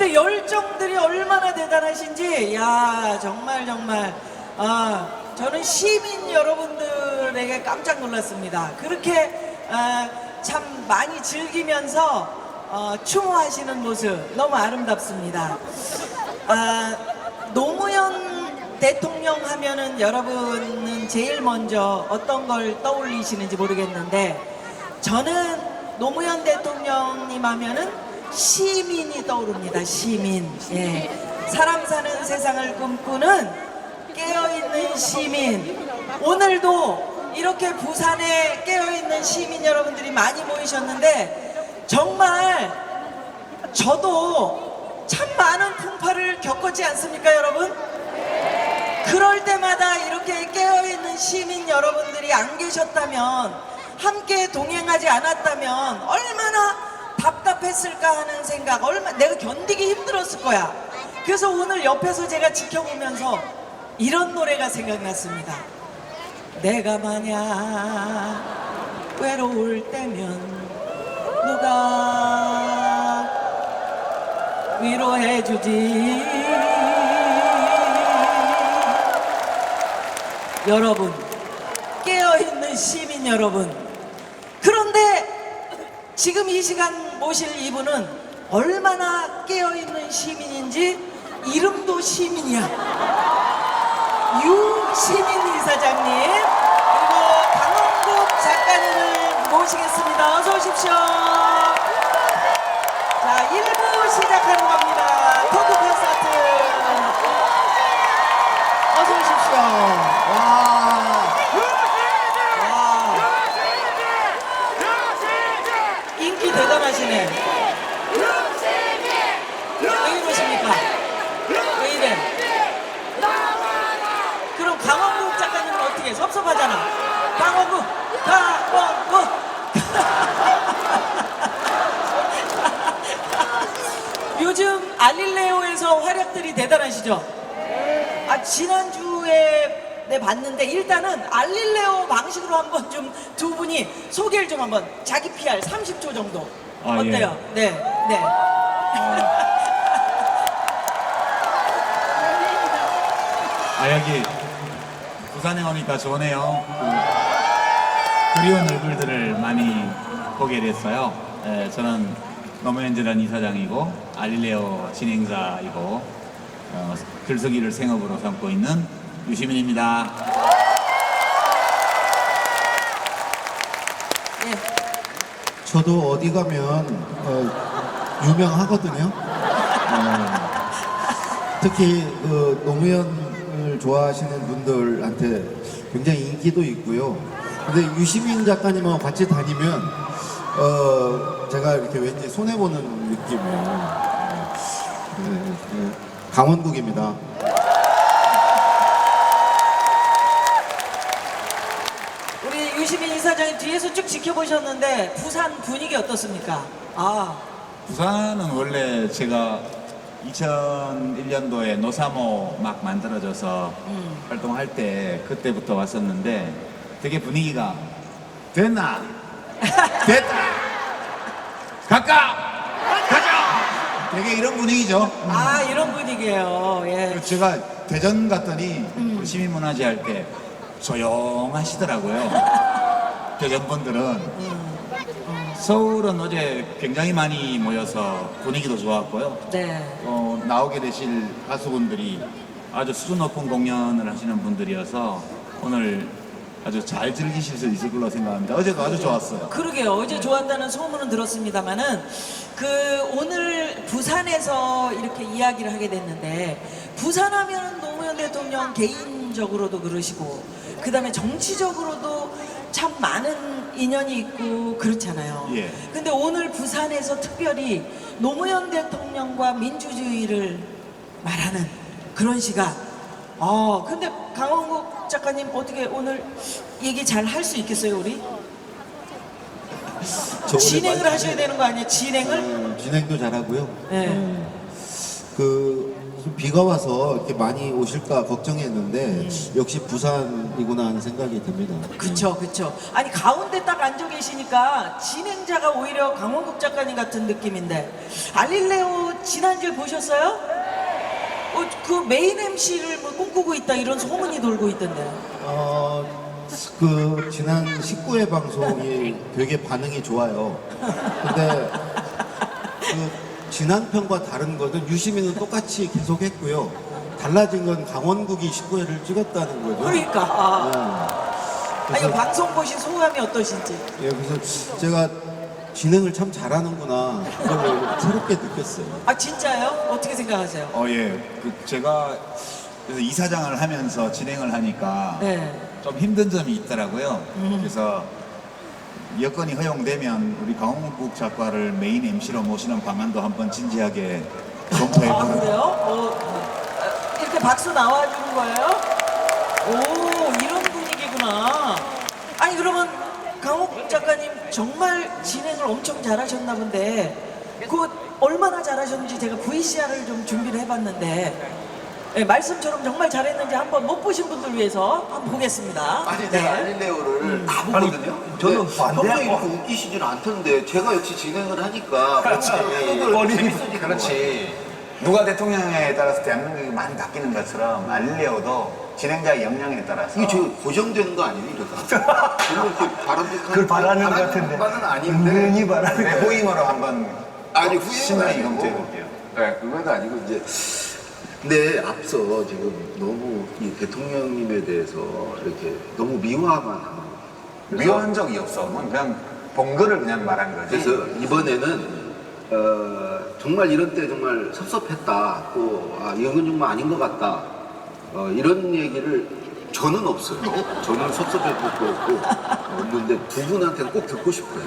근데 열정들이 얼마나 대단하신지, 야, 정말 저는 시민 여러분들에게 깜짝 놀랐습니다. 그렇게 참 많이 즐기면서 추모하시는 모습 너무 아름답습니다. 노무현 대통령 하면은 여러분은 제일 먼저 어떤 걸 떠올리시는지 모르겠는데, 저는 노무현 대통령님 하면은 시민이 떠오릅니다. 시민. 예. 사람 사는 세상을 꿈꾸는 깨어있는 시민. 오늘도 이렇게 부산에 깨어있는 시민 여러분들이 많이 모이셨는데, 정말 저도 참 많은 풍파를 겪었지 않습니까, 여러분? 그럴 때마다 이렇게 깨어있는 시민 여러분들이 안 계셨다면, 함께 동행하지 않았다면 얼마나 답답했을까 하는 생각, 내가 견디기 힘들었을 거야. 그래서 오늘 옆에서 제가 지켜보면서 이런 노래가 생각났습니다. 내가 만약 외로울 때면 누가 위로해주지. 여러분, 깨어있는 시민 여러분, 그런데 지금 이 시간 모실 이분은 얼마나 깨어있는 시민인지 이름도 시민이야. 유시민 이사장님, 그리고 강원국 작가님을 모시겠습니다. 어서 오십시오. 자, 1부 시작하는 겁니다. 토크 콘서트. 어서 오십시오. 와. 인기 대단하시네. 왜 이러십니까? 왜 이래? 그럼 강원국 작가님은 어떻게 해? 섭섭하잖아. 강원국. 요즘 알릴레오에서 활약들이 대단하시죠? 지난주에 봤는데, 일단은 알릴레오 방식으로 한번 좀 두 분이 소개를 좀 한번, 자기 PR 30초 정도. 어때요? 예. 네. 여기 부산에 오니까 좋네요. 그리운 얼굴들을 많이 보게 됐어요. 저는 노무현 재단 이사장이고 알릴레오 진행자이고 글쓰기를 생업으로 삼고 있는 유시민입니다. 예. 저도 어디 가면 유명하거든요. 특히 노무현을 좋아하시는 분들한테 굉장히 인기도 있고요. 근데 유시민 작가님하고 같이 다니면 제가 이렇게 왠지 손해보는 느낌이에요. 강원국입니다. 우리 유시민 이사장님 뒤에서 쭉 지켜보셨는데 부산 분위기 어떻습니까? 부산은 원래 제가 2001년도에 노사모 막 만들어져서 활동할 때 그때부터 왔었는데, 되게 분위기가 됐나? 됐다! 가자! 되게 이런 분위기죠. 이런 분위기예요. 예. 제가 대전 갔더니 시민문화제 할 때 조용하시더라고요. 대전분들은. 서울은 어제 굉장히 많이 모여서 분위기도 좋았고요. 네. 나오게 되실 가수분들이 아주 수준 높은 공연을 하시는 분들이어서 오늘 아주 잘 즐기실 수 있을 걸로 생각합니다. 어제도 아주 좋았어요. 그러게요. 어제 좋았다는 소문은 들었습니다만은, 오늘 부산에서 이렇게 이야기를 하게 됐는데, 부산하면 노무현 대통령 개인적으로도 그러시고, 그 다음에 정치적으로도 참 많은 인연이 있고 그렇잖아요. 예. 근데 오늘 부산에서 특별히 노무현 대통령과 민주주의를 말하는 그런 시간. 근데 강원국 작가님 어떻게 오늘 얘기 잘 할 수 있겠어요, 우리? 진행을 하셔야 되는 거 아니에요? 진행을? 진행도 잘하고요. 네. 좀 비가 와서 이렇게 많이 오실까 걱정했는데 역시 부산이구나 하는 생각이 듭니다. 그쵸, 그쵸. 아니, 가운데 딱 앉아 계시니까 진행자가 오히려 강원국 작가님 같은 느낌인데. 알릴레오 지난주에 보셨어요? 그 메인 MC를 뭐 꿈꾸고 있다 이런 소문이 돌고 있던데. 그 지난 19회 방송이 되게 반응이 좋아요. 근데 그 지난 편과 다른 것은 유시민은 똑같이 계속했고요. 달라진 건 강원국이 19회를 찍었다는 거죠. 그러니까. 네. 이거 방송 보신 소감이 어떠신지. 예, 그래서 제가 진행을 참 잘하는구나 그걸 새롭게 느꼈어요. 아, 진짜요? 어떻게 생각하세요? 예. 제가 그래서 이사장을 하면서 진행을 하니까 네. 좀 힘든 점이 있더라고요. 그래서 여건이 허용되면 우리 강원국 작가를 메인 MC로 모시는 방안도 한번 진지하게 아, 검토해보는. 그래요? 이렇게 박수 나와주는 거예요? 오, 이런 분위기구나. 아니, 그러면 강옥 작가님 정말 진행을 엄청 잘하셨나 본데, 그 얼마나 잘하셨는지 제가 VCR을 좀 준비를 해봤는데, 네, 말씀처럼 정말 잘했는지 한번 못 보신 분들 위해서 한번 보겠습니다. 아니 내가 알릴레오를 다 보거든요. 저는 평소에 이렇게 웃기시지는 않던데 제가 역시 진행을 하니까 그렇지. 재밌으니까 그렇지. 누가 대통령에 따라서 대한민국이 많이 바뀌는 것처럼 알릴레오도 진행자의 역량에 따라서 이게 저 고정되는 거 아니에요 이러다. 별로 이렇게 바람직한 그걸 바라는 것 같은데 바는 아닌데. 은근히 바라는 네, 후임으로 한번 아니 신나게 후회는 검토해 아니고. 볼게요. 네, 그건 아니고 이제. 근데 앞서 지금 너무 이 대통령님에 대해서 이렇게 너무 미화만 하는 거예요. 그래서- 미워한 적이 없어. 그냥 본 거를 그냥 말한 거지. 그래서 이번에는 정말 이런 때 정말 섭섭했다 또 이건 정말 아닌 것 같다 이런 얘기를 저는 없어요. 저는 섭섭했고 없고 없는데 두 분한테는 꼭 듣고 싶어요.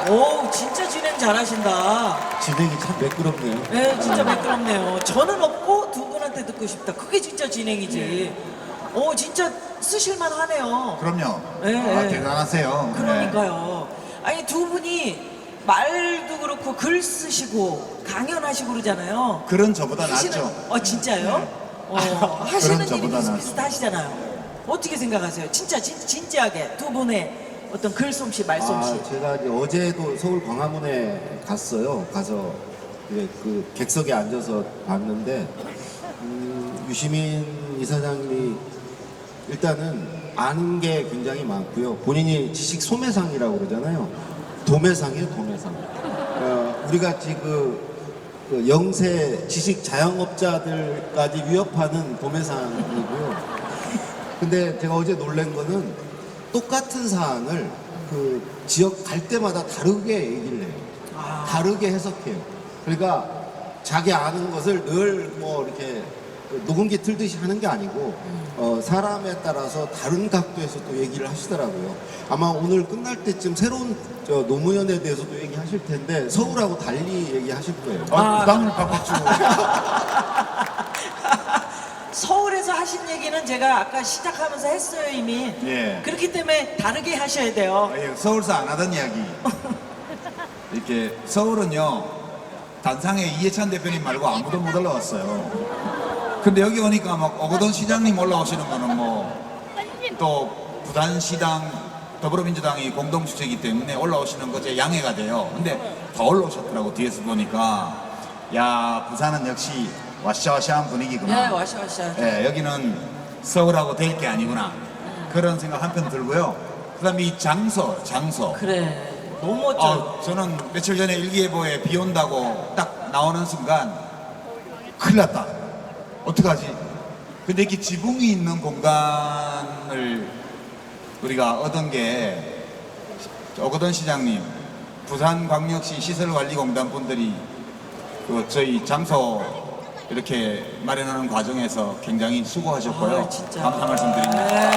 오, 진짜 진행 잘하신다. 진행이 참 매끄럽네요. 네, 진짜 매끄럽네요. 저는 없고 두 분한테 듣고 싶다. 그게 진짜 진행이지. 오, 진짜 쓰실만 하네요. 그럼요. 네. 대단하세요. 그러니까요. 아니, 두 분이 말도 그렇고 글 쓰시고 강연하시고 그러잖아요. 그런 저보다 낫죠. 진짜요? 하시는 그런 일이 저보다 낫죠. 비슷비슷하시잖아요. 어떻게 생각하세요? 진짜 진지하게 두 분의 어떤 글솜씨, 말솜씨. 제가 이제 어제도 서울 광화문에 갔어요. 가서 이제 그 객석에 앉아서 봤는데 유시민 이사장님이 일단은 아는 게 굉장히 많고요. 본인이 지식 소매상이라고 그러잖아요. 도매상이에요, 도매상. 우리가 지금 그 영세 지식 자영업자들까지 위협하는 도매상이고요. 근데 제가 어제 놀란 거는 똑같은 사안을 그 지역 갈 때마다 다르게 얘기를 해요. 다르게 해석해요. 그러니까 자기 아는 것을 늘 뭐 이렇게 녹음기 틀듯이 하는 게 아니고 사람에 따라서 다른 각도에서 또 얘기를 하시더라고요. 아마 오늘 끝날 때쯤 새로운 노무현에 대해서도 얘기하실 텐데 서울하고 달리 얘기하실 거예요. 부담을 바꿔주고. 서울에서 하신 얘기는 제가 아까 시작하면서 했어요, 이미. 예. 그렇기 때문에 다르게 하셔야 돼요. 서울서 안 하던 이야기. 이렇게 서울은요, 단상에 이해찬 대표님 말고 아무도 못 올라왔어요. 근데 여기 오니까 막 오거돈 시장님 올라오시는 거는 또 부산시당 더불어민주당이 공동주체이기 때문에 올라오시는 것에 양해가 돼요. 근데 더 올라오셨더라고, 뒤에서 보니까. 야, 부산은 역시 와샤와샤한 분위기구나. 네, 와샤와샤. 예, 여기는 서울하고 될 게 아니구나. 그런 생각 한편 들고요. 그 다음에 이 장소. 그래. 너무 멋져. 저는 며칠 전에 일기예보에 비 온다고 딱 나오는 순간 큰일 났다. 어떡하지? 근데 이렇게 지붕이 있는 공간을 우리가 얻은 게 오거돈 시장님, 부산광역시 시설관리공단 분들이 그 저희 장소 이렇게 마련하는 과정에서 굉장히 수고하셨고요. 진짜. 감사 말씀드립니다. 네.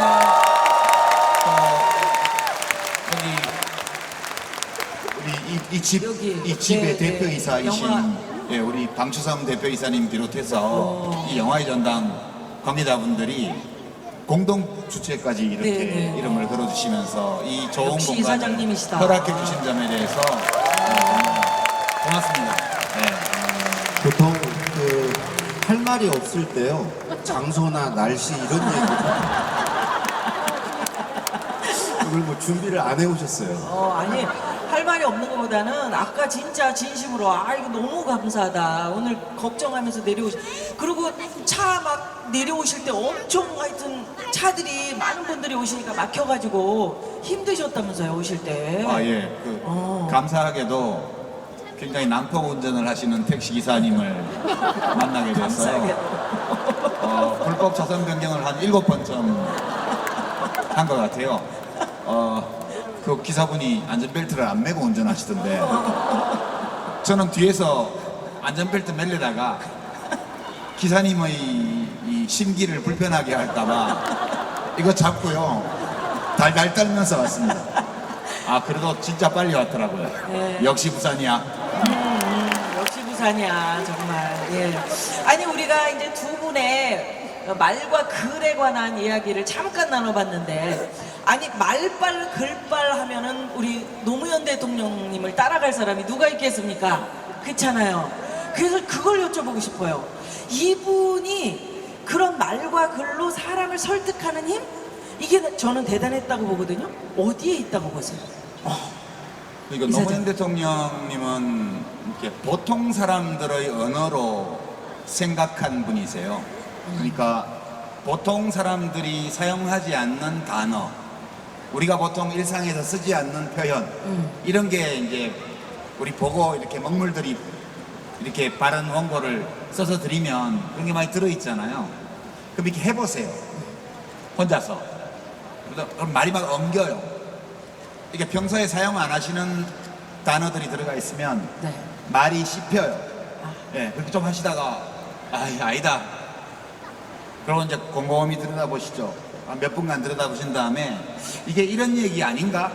우리 이 집의 네, 대표이사이신 영화. 예, 우리 방추삼 대표이사님 비롯해서 이 영화의 전당 관계자분들이 공동 주최까지 이렇게 네. 이름을 걸어주시면서 이 좋은 역시 공간을 이사장님이시다. 허락해 주신 점에 대해서 정말 고맙습니다. 예. 보통 그 할 말이 없을 때요, 장소나 날씨 이런 얘기를 오늘 뭐 준비를 안 해오셨어요. 아니 할 말이 없는 것보다는 아까 진짜 진심으로 이거 너무 감사하다 오늘 걱정하면서 내려오시 그리고 차 막 내려오실 때 엄청 하여튼 차들이 많은 분들이 오시니까 막혀가지고 힘드셨다면서요 오실 때. 아, 예. 감사하게도 굉장히 난폭 운전을 하시는 택시 기사님을 만나게 됐어요. 불법 차선 변경을 한 7번쯤 한 것 같아요. 그 기사분이 안전벨트를 안 매고 운전하시던데 저는 뒤에서 안전벨트 매려다가 기사님의 이 심기를 불편하게 할까봐 이거 잡고요 달달 떨면서 왔습니다. 그래도 진짜 빨리 왔더라고요. 네. 역시 부산이야. 역시 부산이야 정말. 예. 아니 우리가 이제 두 분의 말과 글에 관한 이야기를 잠깐 나눠봤는데 아니 말빨 글빨 하면은 우리 노무현 대통령님을 따라갈 사람이 누가 있겠습니까? 그렇잖아요. 그래서 그걸 여쭤보고 싶어요. 이분이 그런 말과 글로 사람을 설득하는 힘? 이게 저는 대단했다고 보거든요. 어디에 있다고 보세요? 그러니까 이사장. 노무현 대통령님은 이렇게 보통 사람들의 언어로 생각한 분이세요. 그러니까 보통 사람들이 사용하지 않는 단어, 우리가 보통 일상에서 쓰지 않는 표현, 이런 게 이제 우리 보고 이렇게 먹물들이 이렇게 바른 원고를 써서 드리면 그런 게 많이 들어있잖아요. 그럼 이렇게 해보세요. 혼자서. 그럼 말이 막 엉겨요. 이게 평소에 사용 안 하시는 단어들이 들어가 있으면 네. 말이 씹혀요. 예, 그렇게 좀 하시다가 아니다. 그러고 이제 곰곰이 들여다보시죠. 몇 분간 들여다보신 다음에 이게 이런 얘기 아닌가?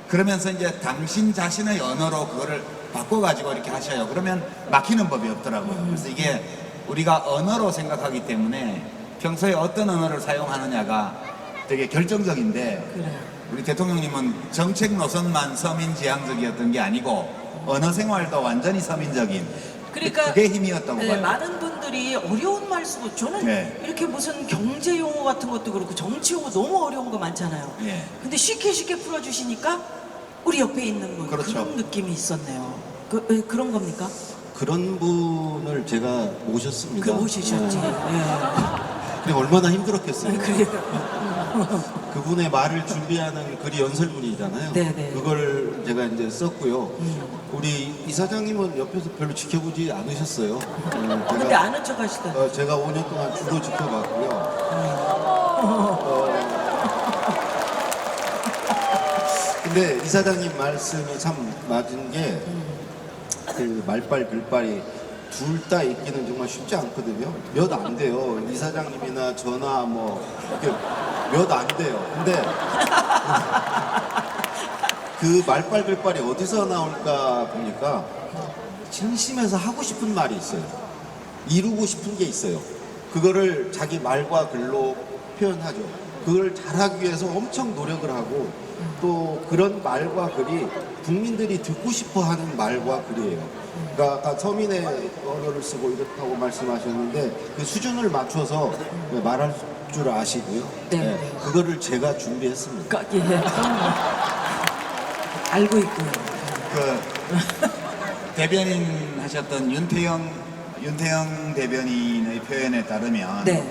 그러면서 이제 당신 자신의 언어로 그거를 바꿔가지고 이렇게 하셔요. 그러면 막히는 법이 없더라고요. 그래서 이게 우리가 언어로 생각하기 때문에 평소에 어떤 언어를 사용하느냐가 되게 결정적인데 그래요. 우리 대통령님은 정책 노선만 서민지향적이었던 게 아니고 언어 생활도 완전히 서민적인 그러니까 그게 힘이었다고 네, 봐요. 많은 분들이 어려운 말 쓰고 저는 네. 이렇게 무슨 경제 용어 같은 것도 그렇고 정치 용어 너무 어려운 거 많잖아요. 예. 근데 쉽게 풀어주시니까 우리 옆에 있는 분 그렇죠. 그런 느낌이 있었네요. 그런 겁니까? 그런 분을 제가 모셨습니다. 그 모시셨지. 네. 예. 근데 얼마나 힘들었겠어요. 그래요. 그분의 말을 준비하는 글이 연설문이잖아요. 네네. 그걸 제가 이제 썼고요. 우리 이사장님은 옆에서 별로 지켜보지 않으셨어요. 근데 아는 척 하시더라고요. 제가 5년 동안 주로 지켜봤고요. 근데 이사장님 말씀이 참 맞은 게 그 말빨 글빨이 둘 다 읽기는 정말 쉽지 않거든요. 몇 안 돼요. 이사장님이나 저나 뭐 이렇게 몇 안 돼요. 근데 그 말빨 글빨이 어디서 나올까 보니까 진심에서 하고 싶은 말이 있어요. 이루고 싶은 게 있어요. 그거를 자기 말과 글로 표현하죠. 그걸 잘하기 위해서 엄청 노력을 하고 또 그런 말과 글이 국민들이 듣고 싶어 하는 말과 글이에요. 그러니까 아까 서민의 언어를 쓰고 이렇다고 말씀하셨는데 그 수준을 맞춰서 말할 줄 아시고요. 네. 그거를 제가 준비했습니다. 예. 알고 있고요. 그 대변인 하셨던 윤태영 대변인의 표현에 따르면 네.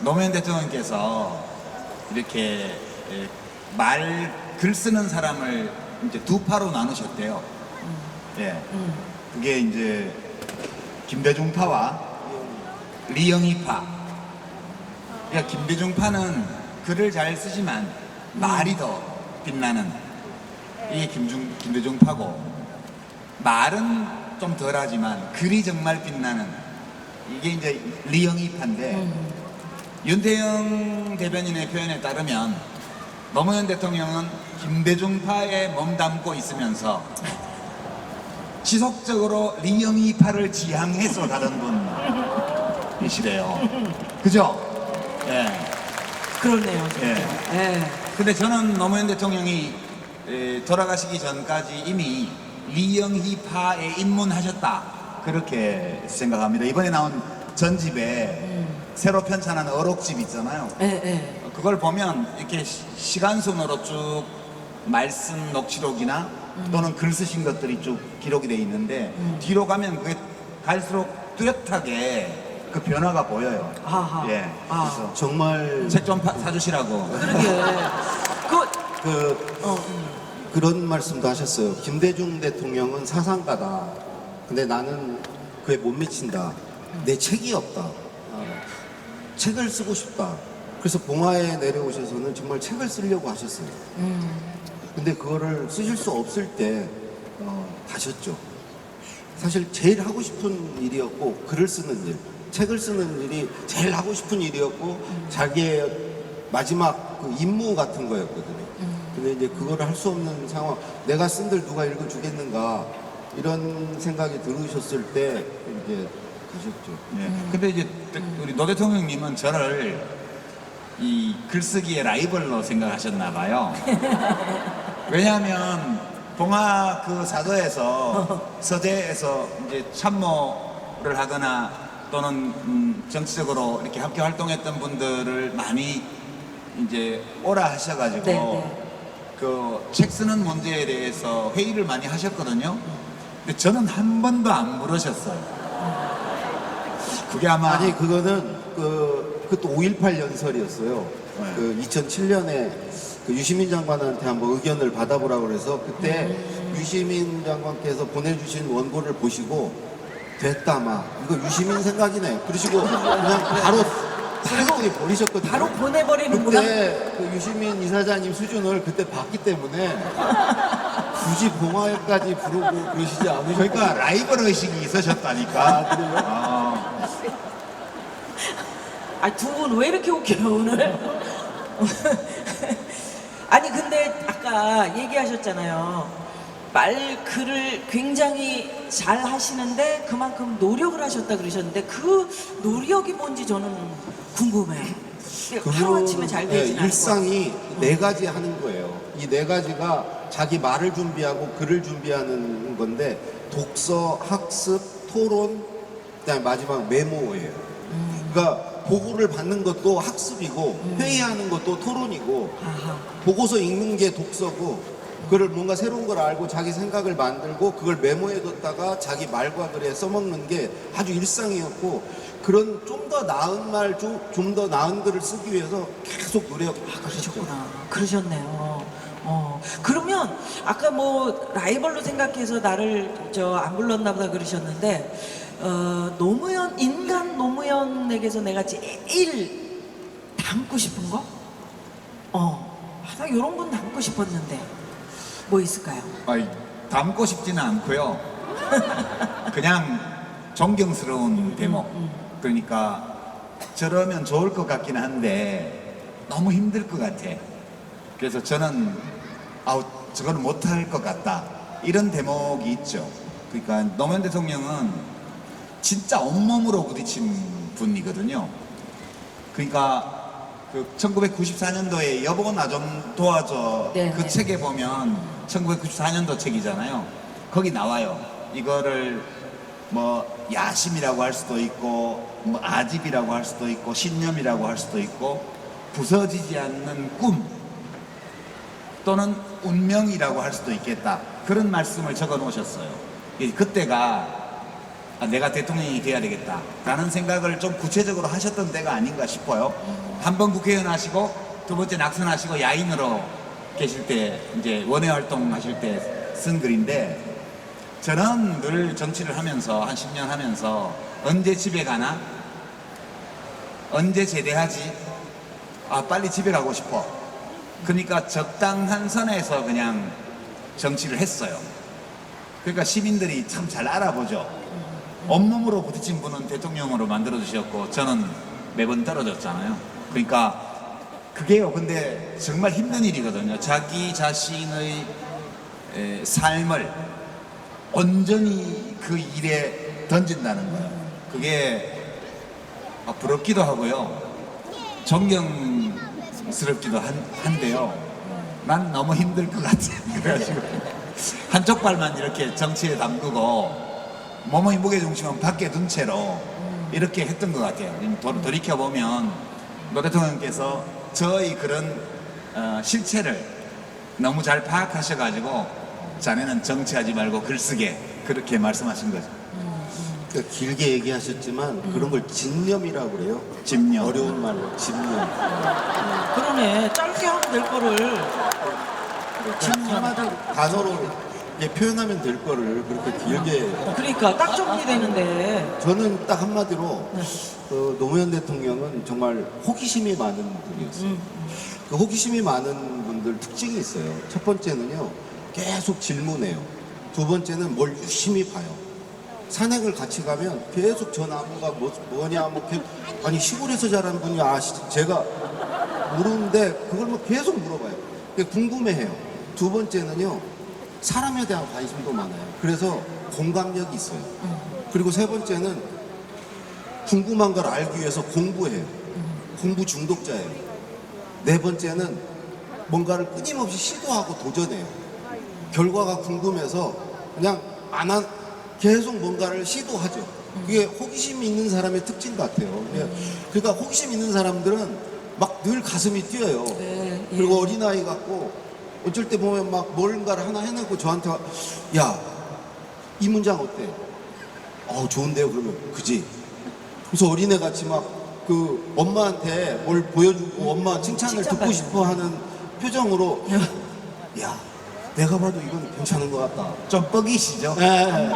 노무현 대통령께서 이렇게 글 쓰는 사람을 이제 두 파로 나누셨대요. 예. 그게 이제 김대중파와 리영희파. 그러니까 김대중파는 글을 잘 쓰지만 말이 더 빛나는 이게 김대중파고 말은 좀 덜하지만 글이 정말 빛나는 이게 이제 리영희파인데 윤태영 대변인의 표현에 따르면 노무현 대통령은 김대중파에 몸담고 있으면서 지속적으로 리영희파를 지향해서 가던 분이시래요. 그죠? 예. 그러네요. 예. 예. 근데 저는 노무현 대통령이 돌아가시기 전까지 이미 리영희파에 입문하셨다. 그렇게 생각합니다. 이번에 나온 전집에 새로 편찬한 어록집 있잖아요. 예, 예. 그걸 보면 이렇게 시간순으로 쭉 말씀 녹취록이나 또는 글 쓰신 것들이 쭉 기록이 돼 있는데 뒤로 가면 그게 갈수록 뚜렷하게 그 변화가 보여요. 아하. 예. 아. 그래서 정말 책 좀 사주시라고. 그러게. 그런 말씀도 하셨어요. 김대중 대통령은 사상가다. 근데 나는 그에 못 미친다. 내 책이 없다. 책을 쓰고 싶다. 그래서 봉화에 내려오셔서는 정말 책을 쓰려고 하셨어요. 근데 그거를 쓰실 수 없을 때 가셨죠. 사실 제일 하고 싶은 일이었고 글을 쓰는 일, 책을 쓰는 일이 제일 하고 싶은 일이었고 자기의 마지막 그 임무 같은 거였거든요. 근데 이제 그거를 할 수 없는 상황, 내가 쓴 글 누가 읽어주겠는가 이런 생각이 들으셨을 때 이제 가셨죠. 예. 근데 이제 우리 노 대통령님은 저를 이 글쓰기의 라이벌로 생각하셨나 봐요. 왜냐하면 봉화 그 사도에서 서재에서 이제 참모를 하거나 또는 정치적으로 이렇게 함께 활동했던 분들을 많이 이제 오라 하셔가지고 네, 네. 그 책 쓰는 문제에 대해서 회의를 많이 하셨거든요. 근데 저는 한 번도 안 부르셨어요. 그게 아마 아니 그거는 그것도 5.18 연설이었어요. 네. 그 2007년에 그 유시민 장관한테 한번 의견을 받아보라고 그래서 그때 유시민 장관께서 보내주신 원고를 보시고 됐다 마 이거 유시민 생각이네 그러시고 그냥 바로 쓰레기통에 버리셨거든요. 바로 보내버리는구나. 그때 그 유시민 이사장님 수준을 그때 봤기 때문에 굳이 봉화에까지 부르고 그러시지 않으셨고 그러니까 라이벌 의식이 있으셨다니까. 아, 그래요? 두 분 왜 이렇게 웃겨요 오늘? 아니 근데 아까 얘기하셨잖아요. 글을 굉장히 잘 하시는데 그만큼 노력을 하셨다 그러셨는데 그 노력이 뭔지 저는 궁금해요. 하루아침에 잘 되진 않을 것 일상이 네 가지 하는 거예요. 이 네 가지가 자기 말을 준비하고 글을 준비하는 건데 독서, 학습, 토론, 그다음에 마지막 메모예요. 그러니까 보고를 받는 것도 학습이고 회의하는 것도 토론이고 아하. 보고서 읽는 게 독서고 그걸 뭔가 새로운 걸 알고 자기 생각을 만들고 그걸 메모해뒀다가 자기 말과 글에 써먹는 게 아주 일상이었고 그런 좀 더 나은 말, 좀 더 나은 글을 쓰기 위해서 계속 노력하셨죠. 그러셨구나. 그러셨네요. 그러면 아까 뭐 라이벌로 생각해서 나를 안 불렀나 보다 그러셨는데 노무현 인간 노무현에게서 내가 제일 닮고 싶은 거? 나 이런 건 닮고 싶었는데 뭐 있을까요? 아이, 닮고 싶지는 않고요. 그냥 존경스러운 대목. 그러니까 저러면 좋을 것 같긴 한데 너무 힘들 것 같아. 그래서 저는 저거는 못할 것 같다. 이런 대목이 있죠. 그러니까 노무현 대통령은 진짜 온몸으로 부딪힌 분이거든요. 그러니까 그 1994년도에 여보 나 좀 도와줘 네, 그 네. 책에 보면 1994년도 책이잖아요. 거기 나와요. 이거를 뭐 야심이라고 할 수도 있고 뭐 아집이라고 할 수도 있고 신념이라고 할 수도 있고 부서지지 않는 꿈 또는 운명이라고 할 수도 있겠다. 그런 말씀을 적어 놓으셨어요. 그때가 내가 대통령이 돼야 되겠다 라는 생각을 좀 구체적으로 하셨던 때가 아닌가 싶어요. 한 번 국회의원 하시고 두 번째 낙선하시고 야인으로 계실 때 이제 원외 활동하실 때 쓴 글인데 저는 늘 정치를 하면서 한 10년 하면서 언제 집에 가나? 언제 제대하지? 빨리 집에 가고 싶어. 그러니까 적당한 선에서 그냥 정치를 했어요. 그러니까 시민들이 참 잘 알아보죠. 온몸으로 부딪힌 분은 대통령으로 만들어주셨고 저는 매번 떨어졌잖아요. 그러니까 그게요. 근데 정말 힘든 일이거든요. 자기 자신의 삶을 온전히 그 일에 던진다는 거예요. 그게 부럽기도 하고요. 존경스럽기도 한데요. 난 너무 힘들 것 같아요. 그래가지고 한쪽 발만 이렇게 정치에 담그고 몸의 무게 중심은 밖에 둔 채로 이렇게 했던 것 같아요. 돌이켜 보면 노 대통령께서 저의 그런 실체를 너무 잘 파악하셔가지고 자네는 정치하지 말고 글쓰게 그렇게 말씀하신 거죠. 그러니까 길게 얘기하셨지만 그런 걸 집념이라고 그래요. 집념. 어려운 말로 집념. 그러네. 짧게 하면 될 거를. 한마디 단어로 이제 표현하면 될 거를 그렇게 길게. 그러니까 딱 정리되는데. 저는 딱 한마디로 노무현 대통령은 정말 호기심이 많은 분이었어요. 그 호기심이 많은 분들 특징이 있어요. 첫 번째는요, 계속 질문해요. 두 번째는 뭘 유심히 봐요. 산행을 같이 가면 계속 저 나무가 뭐냐, 아니 시골에서 자란 분이 제가 모르는데 그걸 뭐 계속 물어봐요. 궁금해해요. 두 번째는요, 사람에 대한 관심도 많아요. 그래서 공감력이 있어요. 그리고 세 번째는 궁금한 걸 알기 위해서 공부해요. 공부 중독자예요. 네 번째는 뭔가를 끊임없이 시도하고 도전해요. 결과가 궁금해서 그냥 계속 뭔가를 시도하죠. 그게 호기심이 있는 사람의 특징 같아요. 그러니까 호기심 있는 사람들은 막 늘 가슴이 뛰어요. 네, 예. 그리고 어린아이 같고 어쩔 때 보면 막 뭔가를 하나 해내고 저한테 야, 이 문장 어때? 좋은데요? 그러면 그지? 그래서 어린애 같이 막 그 엄마한테 뭘 보여주고 엄마 칭찬을 듣고 싶어 하는 표정으로 야, 내가 봐도 이건 괜찮은 것 같다. 좀 뻑이시죠? 네.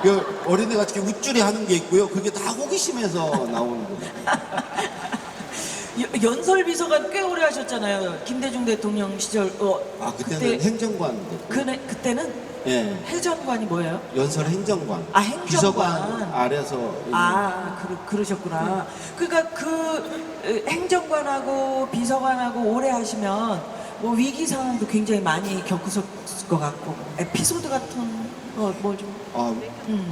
그 어린애 같이 우쭐히 하는 게 있고요. 그게 다 호기심에서 나오는 거예요. 연설 비서관 꽤 오래 하셨잖아요. 김대중 대통령 시절. 그때는 행정관. 그때는 예. 해전관이 뭐예요? 연설 행정관. 행정관. 비서관 아래서. 그러셨구나. 그러니까 그 행정관하고 비서관하고 오래 하시면 뭐 위기 상황도 굉장히 많이 겪으셨을 것 같고 에피소드 같은 거 뭐 좀.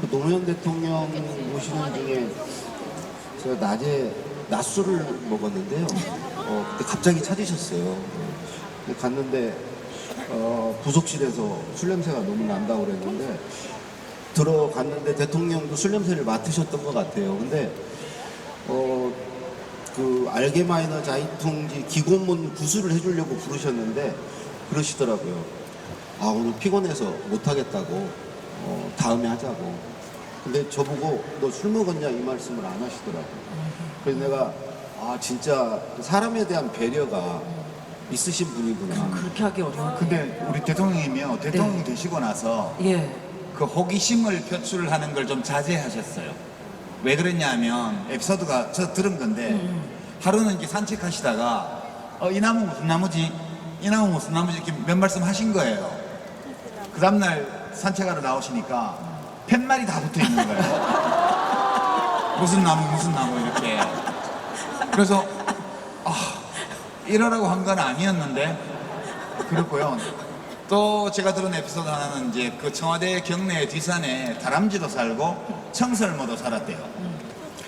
그 노무현 대통령 모시는 중에 제가 낮에 낮술을 먹었는데요. 그때 갑자기 찾으셨어요. 갔는데 부속실에서 술 냄새가 너무 난다고 그랬는데 들어갔는데 대통령도 술 냄새를 맡으셨던 것 같아요. 근데 그 알게마이너 자이퉁지 기고문 구술을 해주려고 부르셨는데 그러시더라고요. 오늘 피곤해서 못하겠다고 다음에 하자고. 근데 저보고 너 술 먹었냐 이 말씀을 안 하시더라고요. 그래서 내가 진짜 사람에 대한 배려가 있으신 분이구나. 그렇게 하기 어려워. 근데 우리 대통령이며 대통령 되시고 나서 예. 그 호기심을 표출하는 걸 좀 자제하셨어요. 왜 그랬냐면 에피소드가 저 들은 건데 하루는 이렇게 산책하시다가 이 나무 무슨 나무지? 이 나무 무슨 나무지? 이렇게 몇 말씀 하신 거예요. 그 다음날 산책하러 나오시니까 팻말이 다 붙어 있는 거예요. 무슨 나무 이렇게. 그래서 이러라고 한 건 아니었는데 그렇고요. 또 제가 들은 에피소드 하나는 이제 그 청와대 경내 뒷산에 다람쥐도 살고 청설모도 살았대요.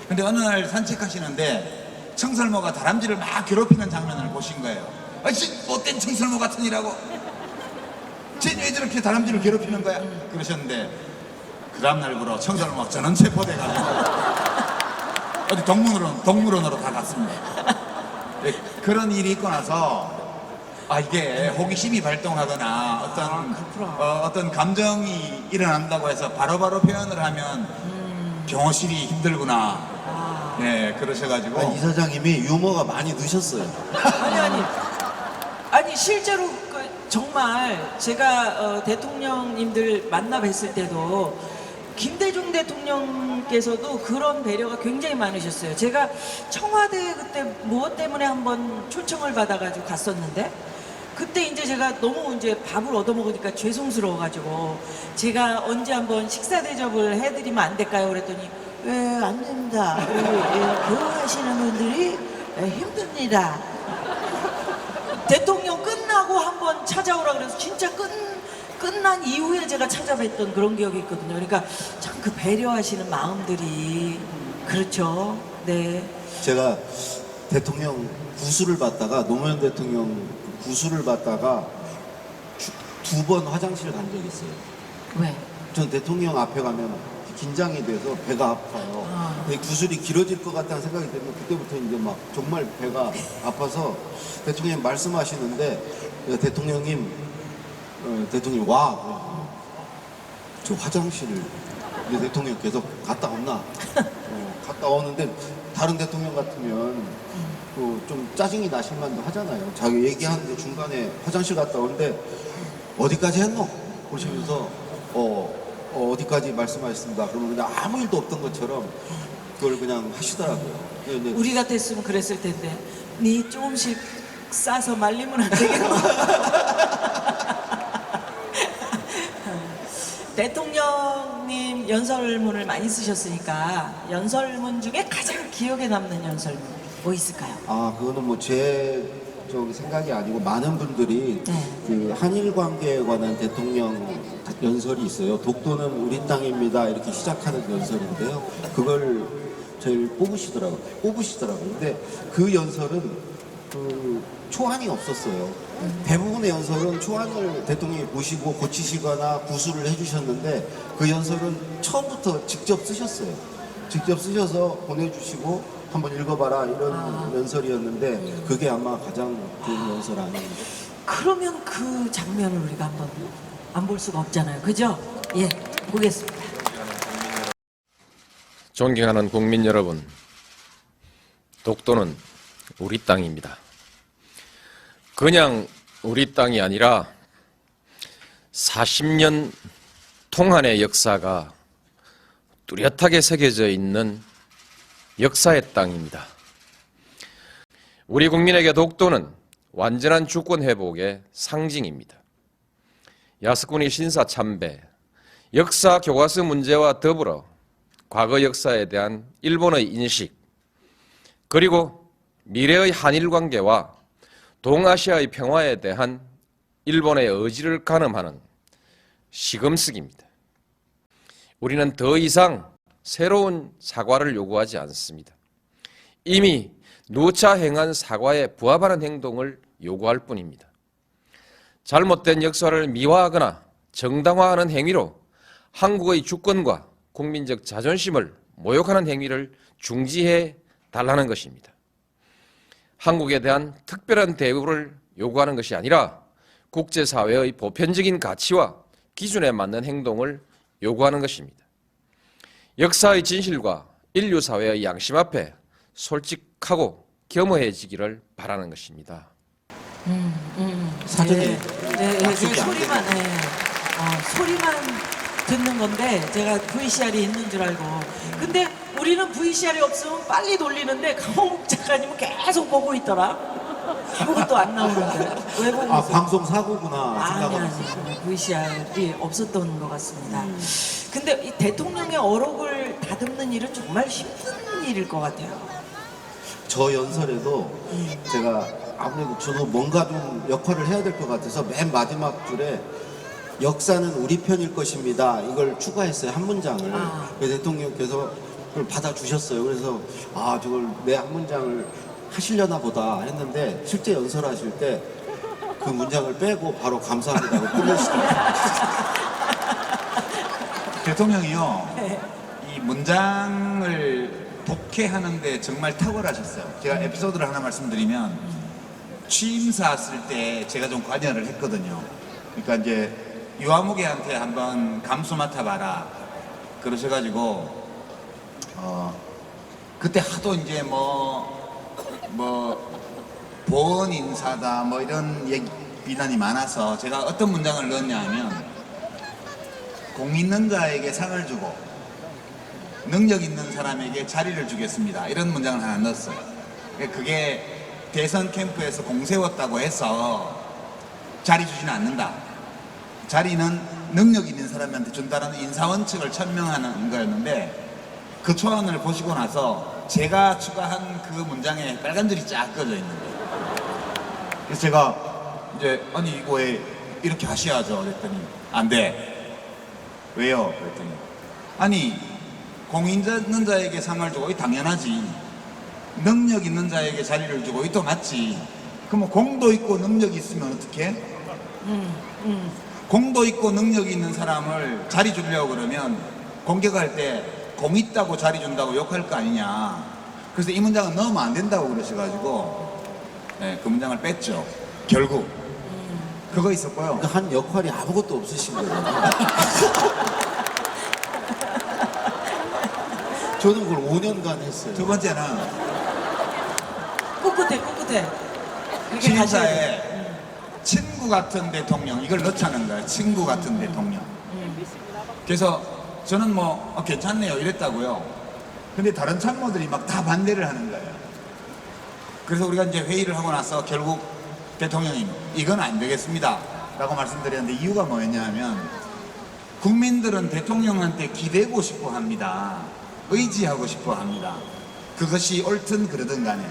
근데 어느 날 산책하시는데 청설모가 다람쥐를 막 괴롭히는 장면을 보신 거예요. 못된 청설모 같으니라고. 쟤 왜 저렇게 다람쥐를 괴롭히는 거야? 그러셨는데 그 다음날부로 청설모가 전원 체포돼가지고 어디 동물원으로 다 갔습니다. 네, 그런 일이 있고 나서 이게 호기심이 발동하거나 어떤 감정이 일어난다고 해서 바로바로 표현을 하면 경호실이 힘들구나. 네, 그러셔가지고 이사장님이 유머가 많이 넣으셨어요. 아니 실제로 정말 제가 대통령님들 만나 뵀을 때도 김대중 대통령께서도 그런 배려가 굉장히 많으셨어요. 제가 청와대 그때 무엇 때문에 한번 초청을 받아가지고 갔었는데 그때 이제 제가 너무 이제 밥을 얻어먹으니까 죄송스러워가지고 제가 언제 한번 식사 대접을 해드리면 안 될까요? 그랬더니 왜 안 됩니다. 결혼하시는 분들이 힘듭니다. 대통령 끝나고 한번 찾아오라 그래서 진짜 끝난 이후에 제가 찾아뵀던 그런 기억이 있거든요. 그러니까 참 그 배려하시는 마음들이 그렇죠. 네. 제가 대통령 구술을 받다가 노무현 대통령 구술을 받다가 두 번 화장실 간 적이 있어요. 왜? 전 대통령 앞에 가면 긴장이 돼서 배가 아파요. 근데 구슬이 길어질 것 같다는 생각이 들면 그때부터 이제 막 정말 배가 아파서 대통령님 말씀하시는데 대통령님 와. 저 화장실을 이제 대통령 계속 갔다 왔나? 갔다 오는데 다른 대통령 같으면 좀 짜증이 나실 만도 하잖아요. 자기 얘기하는데 중간에 화장실 갔다 오는데 어디까지 했노? 그러시면서 어디까지 말씀하셨습니다. 그러면 그냥 아무 일도 없던 것처럼 그걸 그냥 하시더라고요. 근데 우리 같았으면 그랬을 텐데 니 조금씩 싸서 말리면 안 되겠나? 대통령님 연설문을 많이 쓰셨으니까 연설문 중에 가장 기억에 남는 연설문 뭐 있을까요? 그거는 뭐 제 생각이 아니고 많은 분들이 그 한일 관계에 관한 대통령 연설이 있어요. 독도는 우리 땅입니다. 이렇게 시작하는 연설인데요. 그걸 제일 뽑으시더라고요. 근데 그 연설은 그 초안이 없었어요. 대부분의 연설은 초안을 대통령이 보시고 고치시거나 구술을 해주셨는데 그 연설은 처음부터 직접 쓰셨어요. 직접 쓰셔서 보내주시고 한번 읽어봐라 이런 연설이었는데 그게 아마 가장 좋은 연설 아닌가. 그러면 그 장면을 우리가 한번 안 볼 수가 없잖아요. 그죠? 예, 보겠습니다. 존경하는 국민 여러분, 독도는 우리 땅입니다. 그냥 우리 땅이 아니라 40년 동안의 역사가 뚜렷하게 새겨져 있는 역사의 땅입니다. 우리 국민에게 독도는 완전한 주권 회복의 상징입니다. 야스쿠니 신사 참배, 역사 교과서 문제와 더불어 과거 역사에 대한 일본의 인식, 그리고 미래의 한일 관계와 동아시아의 평화에 대한 일본의 의지를 가늠하는 시금석입니다. 우리는 더 이상 새로운 사과를 요구하지 않습니다. 이미 누차 행한 사과에 부합하는 행동을 요구할 뿐입니다. 잘못된 역사를 미화하거나 정당화하는 행위로 한국의 주권과 국민적 자존심을 모욕하는 행위를 중지해 달라는 것입니다. 한국에 대한 특별한 대우를 요구하는 것이 아니라 국제사회의 보편적인 가치와 기준에 맞는 행동을 요구하는 것입니다. 역사의 진실과 인류사회의 양심 앞에 솔직하고 겸허해지기를 바라는 것입니다. 사전에 그 소리만, 소리만 듣는 건데 제가 VCR이 있는 줄 알고. 근데 우리는 VCR이 없으면 빨리 돌리는데 강홍국 작가님은 계속 보고 있더라. 아무것도 안 나오는데 왜 보고 있어요? 방송 사고구나 아니 생각하고 VCR이 없었던 것 같습니다. 근데 이 대통령의 어록을 다듬는 일은 정말 힘든 일일 것 같아요. 저 연설에도 제가 아무래도 저도 뭔가 좀 역할을 해야 될 것 같아서 맨 마지막 줄에 역사는 우리 편일 것입니다. 이걸 추가했어요. 한 문장을. 그래서 대통령께서 그걸 받아주셨어요. 그래서 저걸 내 한 문장을 하시려나 보다 했는데 실제 연설하실 때 그 문장을 빼고 바로 감사합니다고 끝내시더라고요. 대통령이요, 이 문장을 독해하는데 정말 탁월하셨어요. 제가 에피소드를 하나 말씀드리면, 취임사 쓸 때 제가 좀 관여를 했거든요. 그러니까 이제 유아무개한테 한번 감수 맡아봐라 그러셔가지고 그때 하도 이제 보원 인사다 이런 비난이 많아서 제가 어떤 문장을 넣었냐 하면, 공 있는 자에게 상을 주고 능력 있는 사람에게 자리를 주겠습니다, 이런 문장을 하나 넣었어요. 그게 대선 캠프에서 공 세웠다고 해서 자리 주지는 않는다, 자리는 능력 있는 사람한테 준다는 인사원칙을 천명하는 거였는데, 그 초안을 보시고 나서 제가 추가한 그 문장에 빨간 줄이 쫙 꺼져 있는 거예요. 그래서 제가 이제 아니 이거 왜 이렇게 하셔야죠 그랬더니 안 돼. 왜요? 그랬더니 아니 공 있는 자에게 상을 주고 이 당연하지, 능력 있는 자에게 자리를 주고 이 또 맞지. 그러면 공도 있고 능력이 있으면 어떡해? 공도 있고 능력이 있는 사람을 자리 주려고 그러면 공격할 때 공 있다고 자리 준다고 욕할 거 아니냐. 그래서 이 문장은 넣으면 안 된다고 그러셔가지고 네, 그 문장을 뺐죠. 결국 그거 있었고요. 그러니까 한 역할이 아무것도 없으신 거예요. 저는 그걸 5년간 했어요. 두 번째는 꿋꿋해. 이렇게 가셔야 돼요. 신사에 친구 같은 대통령 이걸 넣자는 거예요. 친구 같은 대통령. 그래서 저는 뭐 괜찮네요 이랬다고요. 근데 다른 참모들이 막 다 반대를 하는 거예요. 그래서 우리가 이제 회의를 하고 나서 결국 대통령님 이건 안 되겠습니다 라고 말씀드렸는데 이유가 뭐였냐 하면 국민들은 대통령한테 기대고 싶어 합니다. 의지하고 싶어 합니다. 그것이 옳든 그러든 간에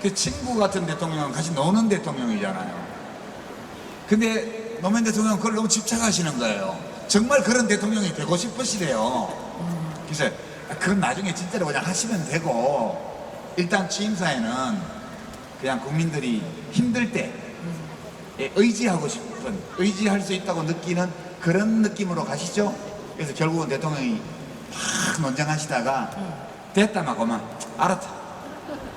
그 친구 같은 대통령은 같이 노는 대통령이잖아요. 근데 노무현 대통령은 그걸 너무 집착하시는 거예요. 정말 그런 대통령이 되고 싶으시대요. 그래서 그건 나중에 진짜로 그냥 하시면 되고 일단 취임사에는 그냥 국민들이 힘들 때 의지하고 싶은 의지할 수 있다고 느끼는 그런 느낌으로 가시죠. 그래서 결국은 대통령이 막 논쟁하시다가 됐다 막 그만 알았다.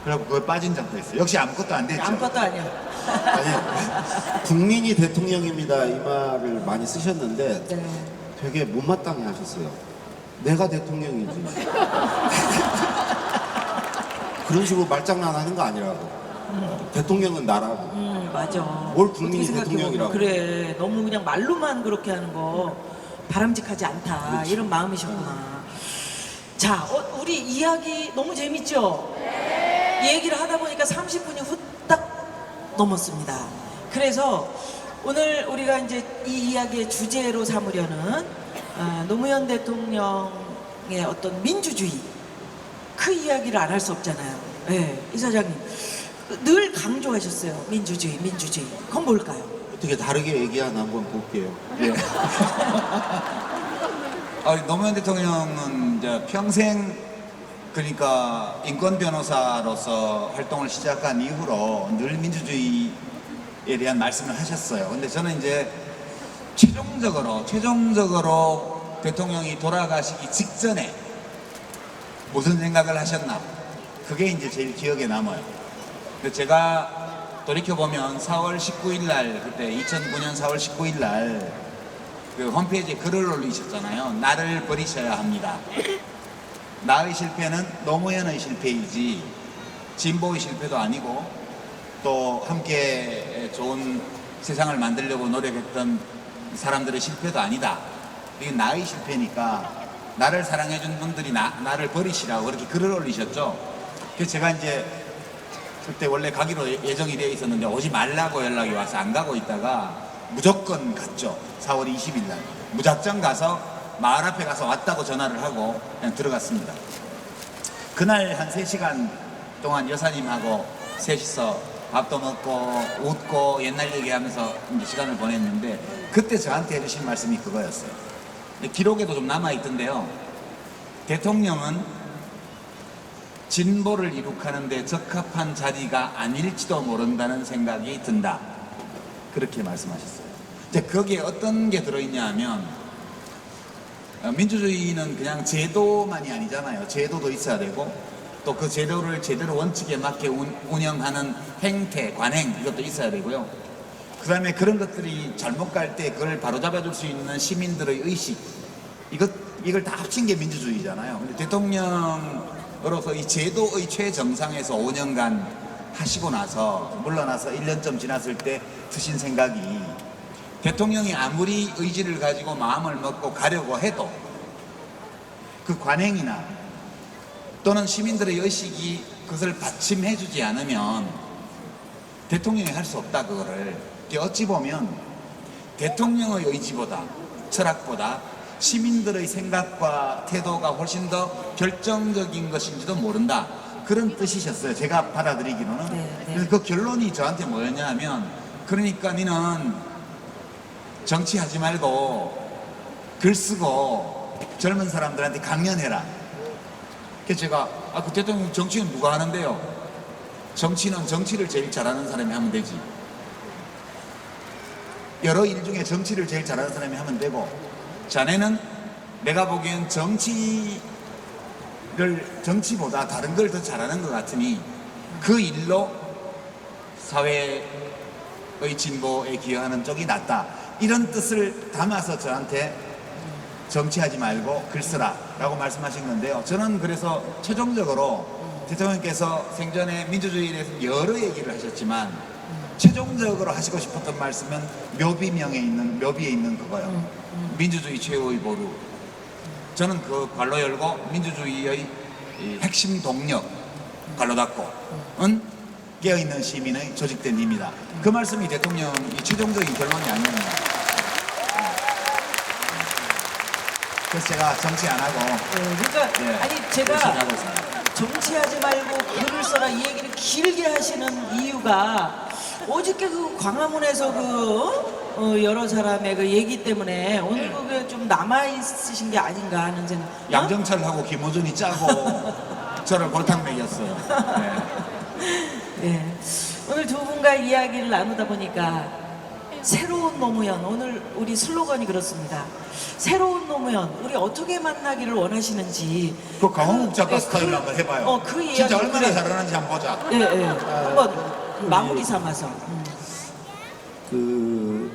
그리고 그걸 빠진 적도 있어요. 역시 아무것도 안 됐죠. 아무것도 아니야. 아니, 국민이 대통령입니다 이 말을 많이 쓰셨는데 네. 되게 못마땅해 하셨어요. 내가 대통령이지. 그런 식으로 말장난하는 거 아니라고. 대통령은 나라고. 맞아. 뭘 국민이 어떻게 생각해보면 대통령이라고. 그래. 너무 그냥 말로만 그렇게 하는 거 바람직하지 않다. 그렇지. 이런 마음이셨구나. 자, 우리 이야기 너무 재밌죠? 이 얘기를 하다 보니까 30분이 후딱 넘었습니다. 그래서 오늘 우리가 이제 이 이야기의 주제로 삼으려는 노무현 대통령의 어떤 민주주의 그 이야기를 안 할 수 없잖아요. 네, 이사장님 늘 강조하셨어요. 민주주의. 그건 뭘까요? 어떻게 다르게 얘기하나 한번 볼게요. 예. 노무현 대통령은 이제 평생 그러니까 인권 변호사로서 활동을 시작한 이후로 늘 민주주의에 대한 말씀을 하셨어요. 근데 저는 이제 최종적으로 대통령이 돌아가시기 직전에 무슨 생각을 하셨나? 그게 이제 제일 기억에 남아요. 근데 제가 돌이켜보면 4월 19일 날, 그때 2009년 4월 19일 날, 그 홈페이지에 글을 올리셨잖아요. 나를 버리셔야 합니다. 나의 실패는 노무현의 실패이지, 진보의 실패도 아니고, 또 함께 좋은 세상을 만들려고 노력했던 사람들의 실패도 아니다. 이게 나의 실패니까, 나를 사랑해준 분들이 나를 버리시라고 그렇게 글을 올리셨죠. 그래서 제가 이제 그때 원래 가기로 예정이 되어 있었는데 오지 말라고 연락이 와서 안 가고 있다가 무조건 갔죠. 4월 20일 날 무작정 가서 마을 앞에 가서 왔다고 전화를 하고 그냥 들어갔습니다. 그날 한 3시간 동안 여사님하고 셋이서 밥도 먹고 웃고 옛날 얘기하면서 이제 시간을 보냈는데 그때 저한테 해주신 말씀이 그거였어요. 기록에도 좀 남아있던데요. 대통령은 진보를 이룩하는데 적합한 자리가 아닐지도 모른다는 생각이 든다. 그렇게 말씀하셨어요. 이제 거기에 어떤 게 들어있냐 하면 민주주의는 그냥 제도만이 아니잖아요. 제도도 있어야 되고 또 그 제도를 제대로 원칙에 맞게 운영하는 행태, 관행 이것도 있어야 되고요. 그 다음에 그런 것들이 잘못 갈 때 그걸 바로잡아줄 수 있는 시민들의 의식 이걸 다 합친 게 민주주의잖아요. 근데 대통령으로서 이 제도의 최정상에서 5년간 하시고 나서 물러나서 1년쯤 지났을 때 드신 생각이 대통령이 아무리 의지를 가지고 마음을 먹고 가려고 해도 그 관행이나 또는 시민들의 의식이 그것을 받침해주지 않으면 대통령이 할 수 없다. 그거를 어찌 보면 대통령의 의지보다 철학보다 시민들의 생각과 태도가 훨씬 더 결정적인 것인지도 모른다. 그런 뜻이셨어요. 제가 받아들이기로는. 네. 그래서 그 결론이 저한테 뭐였냐 하면 그러니까 니는 정치하지 말고 글 쓰고 젊은 사람들한테 강연해라. 그래서 제가 그 대통령 정치는 누가 하는데요? 정치는 정치를 제일 잘하는 사람이 하면 되지. 여러 일 중에 정치를 제일 잘하는 사람이 하면 되고 자네는 내가 보기엔 정치보다 다른 걸 더 잘하는 것 같으니 그 일로 사회의 진보에 기여하는 쪽이 낫다. 이런 뜻을 담아서 저한테 정치하지 말고 글 쓰라 라고 말씀하신 건데요. 저는 그래서 최종적으로 대통령께서 생전에 민주주의에 대해서 여러 얘기를 하셨지만 최종적으로 하시고 싶었던 말씀은 묘비에 있는 그거요. 민주주의 최후의 보루. 저는 그 관로 열고 민주주의의 이 핵심 동력 관로 닫고은 깨어있는 시민의 조직된 힘이다. 그 말씀이 대통령이 최종적인 결론이 아니었나. 그래서 제가 정치 안 하고 그러니까 예, 아니 열심히 제가 하고 있습니다. 정치하지 말고 글을 써라 이 얘기를 길게 하시는 이유가 어저께 그 광화문에서 여러 사람의 그 얘기 때문에 오늘 그게 좀 남아 있으신 게 아닌가 하는 생각. 양정철하고 김호준이 짜고 저를 골탕 먹였어요. 예. 오늘 두 분과 이야기를 나누다 보니까 새로운 노무현, 오늘 우리 슬로건이 그렇습니다. 새로운 노무현, 우리 어떻게 만나기를 원하시는지. 그 강홍욱 작가 예, 스타일로 한번 해봐요. 그 이야기. 진짜 얼마나 잘하는지 한번 보자. 예, 예. 한번 마무리 삼아서. 그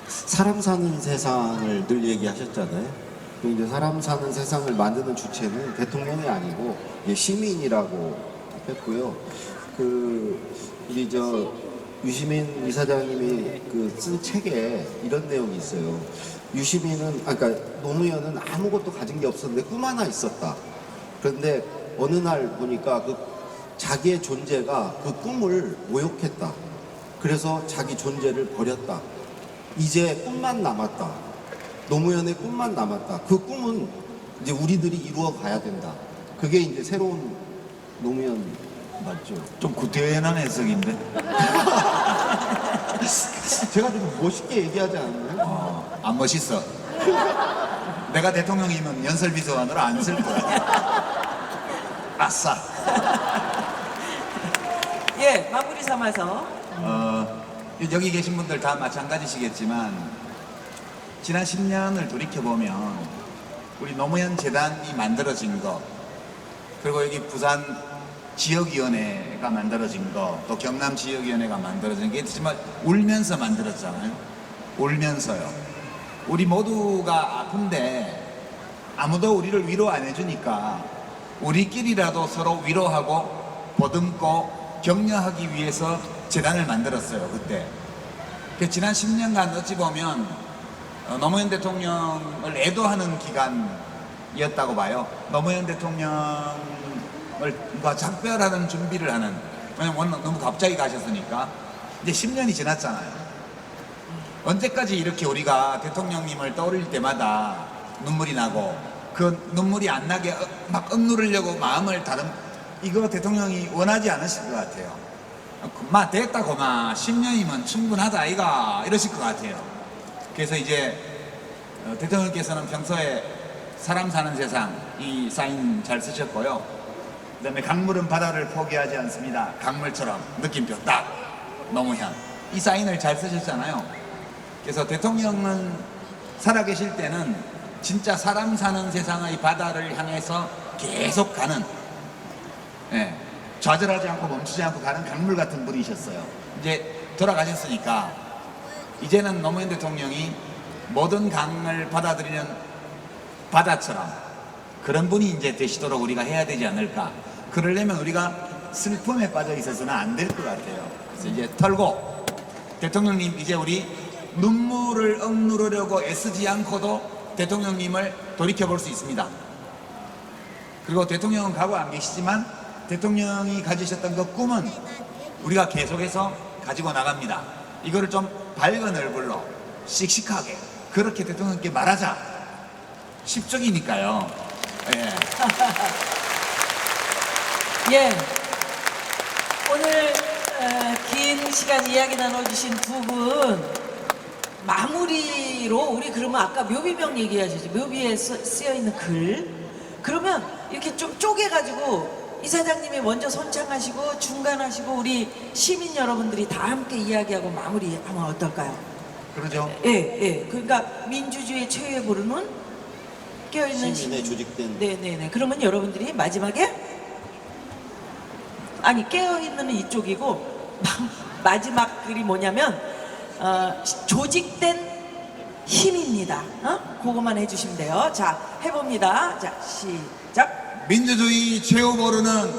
사람 사는 세상을 늘 얘기하셨잖아요. 그 이제 사람 사는 세상을 만드는 주체는 대통령이 아니고 이제 시민이라고 했고요. 우리 유시민 이사장님이 쓴 책에 이런 내용이 있어요. 그러니까 노무현은 아무것도 가진 게 없었는데 꿈 하나 있었다. 그런데 어느 날 보니까 자기의 존재가 그 꿈을 모욕했다. 그래서 자기 존재를 버렸다. 이제 꿈만 남았다. 노무현의 꿈만 남았다. 그 꿈은 이제 우리들이 이루어 가야 된다. 그게 이제 새로운 노무현 맞죠? 좀 구태연한 해석인데. 제가 좀 멋있게 얘기하지 않나요? 안 멋있어. 내가 대통령이면 연설비서관으로 안 쓸 거야. 아싸. 예, 마무리 삼아서. 여기 계신 분들 다 마찬가지시겠지만 지난 10년을 돌이켜보면 우리 노무현 재단이 만들어진 거, 그리고 여기 부산 지역위원회가 만들어진 거, 또 경남 지역위원회가 만들어진 게 정말 울면서 만들었잖아요. 울면서요. 우리 모두가 아픈데 아무도 우리를 위로 안 해주니까 우리끼리라도 서로 위로하고 보듬고 격려하기 위해서 재단을 만들었어요. 그때. 지난 10년간 어찌 보면 노무현 대통령을 애도하는 기간이었다고 봐요. 노무현 대통령과 작별하는 준비를 하는, 왜냐면 너무 갑자기 가셨으니까. 이제 10년이 지났잖아요. 언제까지 이렇게 우리가 대통령님을 떠올릴 때마다 눈물이 나고 그 눈물이 안 나게 막 억누르려고 마음을 이거 대통령이 원하지 않으실 것 같아요. 됐다고 10년이면 충분하다 아이가 이러실 것 같아요. 그래서 이제 대통령께서는 평소에 사람 사는 세상 이 사인 잘 쓰셨고요. 그 다음에 강물은 바다를 포기하지 않습니다. 강물처럼 느낌표 딱 노무현 이 사인을 잘 쓰셨잖아요. 그래서 대통령은 살아계실 때는 진짜 사람 사는 세상의 바다를 향해서 계속 가는, 좌절하지 않고 멈추지 않고 가는 강물 같은 분이셨어요. 이제 돌아가셨으니까 이제는 노무현 대통령이 모든 강을 받아들이는 바다처럼 그런 분이 이제 되시도록 우리가 해야 되지 않을까. 그러려면 우리가 슬픔에 빠져 있어서는 안 될 것 같아요. 그래서 이제 털고 대통령님 이제 우리 눈물을 억누르려고 애쓰지 않고도 대통령님을 돌이켜볼 수 있습니다. 그리고 대통령은 가고 안 계시지만 대통령이 가지셨던 그 꿈은 우리가 계속해서 가지고 나갑니다. 이거를 좀 밝은 얼굴로 씩씩하게 그렇게 대통령께 말하자. 10쪽이니까요. 예. 오늘 긴 시간 이야기 나눠주신 두 분 마무리로 우리 그러면 아까 묘비명 얘기하셨죠. 묘비에 쓰여있는 글. 그러면 이렇게 좀 쪼개가지고 이사장님이 먼저 선창하시고 중간하시고 우리 시민 여러분들이 다 함께 이야기하고 마무리하면 어떨까요? 그러죠. 예. 그러니까 민주주의 최후의 보루는 깨어있는 시민의 조직된 네네네. 그러면 여러분들이 마지막에 아니 깨어있는 이쪽이고 마지막 글이 뭐냐면 조직된 힘입니다. 그거만 해주시면 돼요. 자 해봅니다. 자 시작. 민주주의 최후보루는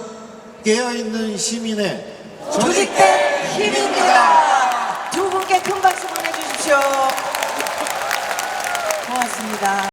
깨어있는 시민의 조직된 힘입니다. 두 분께 큰 박수 보내주십시오. 고맙습니다.